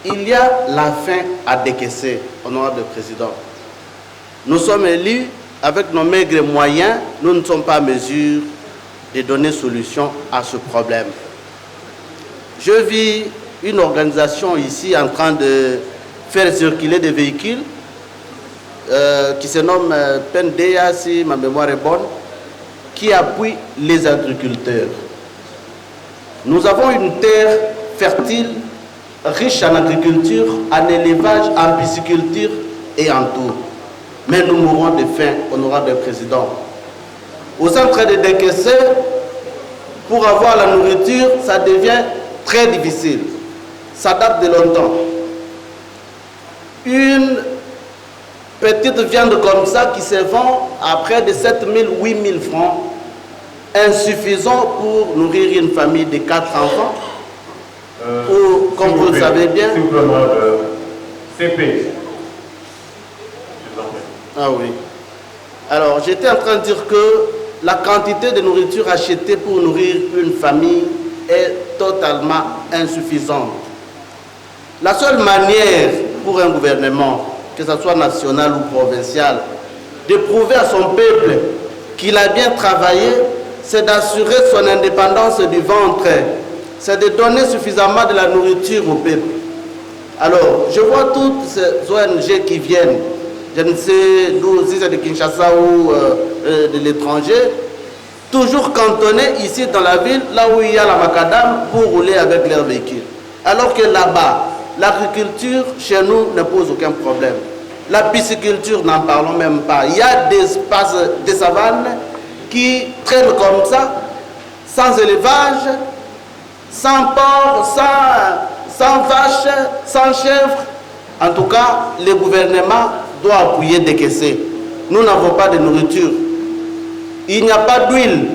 il y a la faim à décaisser, honorable président. Nous sommes élus, avec nos maigres moyens, nous ne sommes pas en mesure de donner solution à ce problème. Je vis une organisation ici en train de faire circuler des véhicules qui se nomme PNDA, si ma mémoire est bonne, qui appuie les agriculteurs. Nous avons une terre fertile, riche en agriculture, en élevage, en pisciculture et en tout. Mais nous mourons de faim, honorable président. Au centre de décaisser, pour avoir la nourriture, ça devient très difficile. Ça date de longtemps. Une petite viande comme ça qui se vend à près de 7 000, 8 000 francs, insuffisant pour nourrir une famille de 4 enfants. Ou, comme vous le savez bien... Simplement, CP. Ah oui. Alors, j'étais en train de dire que la quantité de nourriture achetée pour nourrir une famille est totalement insuffisante. La seule manière pour un gouvernement, que ce soit national ou provincial, de prouver à son peuple qu'il a bien travaillé, c'est d'assurer son indépendance du ventre, c'est de donner suffisamment de la nourriture au peuple. Alors, je vois toutes ces ONG qui viennent, je ne sais d'où, si c'est de Kinshasa ou de l'étranger, toujours cantonnés ici dans la ville, là où il y a la macadam, pour rouler avec leurs véhicules. Alors que là-bas, l'agriculture chez nous ne pose aucun problème. La pisciculture, n'en parlons même pas. Il y a des espaces, des savanes qui traînent comme ça, sans élevage, sans porc, sans vaches, sans chèvres. En tout cas, le gouvernement doit appuyer décaisser. Nous n'avons pas de nourriture. Il n'y a pas d'huile.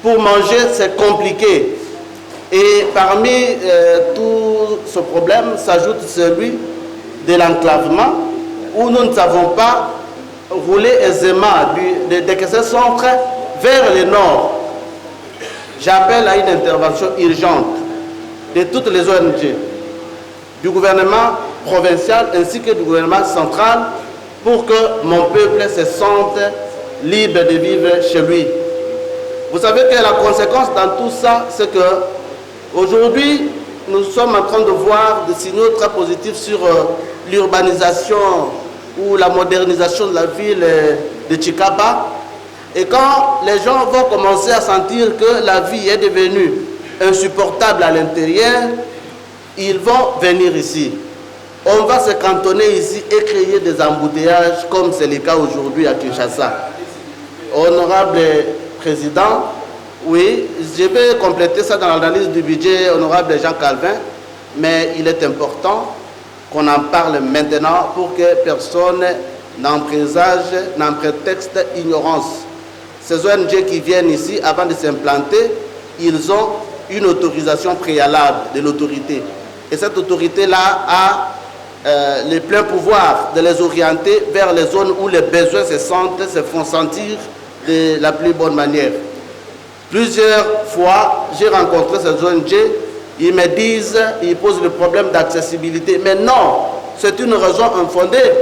Pour manger, c'est compliqué. Et parmi tout ce problème s'ajoute celui de l'enclavement, où nous ne savons pas rouler aisément de décaisser centre vers le nord. J'appelle à une intervention urgente de toutes les ONG, du gouvernement provincial ainsi que du gouvernement central, pour que mon peuple se sente libre de vivre chez lui. Vous savez que la conséquence dans tout ça, c'est que aujourd'hui, nous sommes en train de voir des signaux très positifs sur l'urbanisation ou la modernisation de la ville de Tchikapa. Et quand les gens vont commencer à sentir que la vie est devenue insupportable à l'intérieur, ils vont venir ici. On va se cantonner ici et créer des embouteillages comme c'est le cas aujourd'hui à Kinshasa. Honorable Président, oui, je vais compléter ça dans l'analyse du budget, honorable Jean Calvin, mais il est important qu'on en parle maintenant pour que personne n'en présage, n'en prétexte ignorance. Ces ONG qui viennent ici, avant de s'implanter, ils ont une autorisation préalable de l'autorité. Et cette autorité-là a le plein pouvoir de les orienter vers les zones où les besoins se font sentir de la plus bonne manière. Plusieurs fois, j'ai rencontré ces ONG, ils me disent, ils posent le problème d'accessibilité. Mais non, c'est une raison infondée.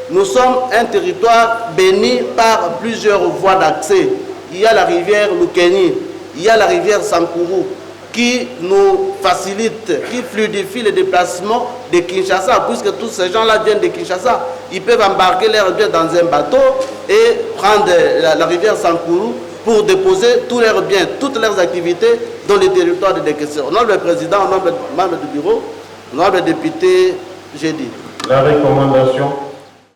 Nous sommes un territoire béni par plusieurs voies d'accès. Il y a la rivière Lukeni, il y a la rivière Sankourou, qui nous facilite, qui fluidifie le déplacement de Kinshasa, puisque tous ces gens-là viennent de Kinshasa. Ils peuvent embarquer leurs biens dans un bateau et prendre la rivière Sankourou pour déposer tous leurs biens, toutes leurs activités dans le territoire de Décaissé. Au nom du président, au nom du membre du bureau, au nom du député, j'ai dit. La recommandation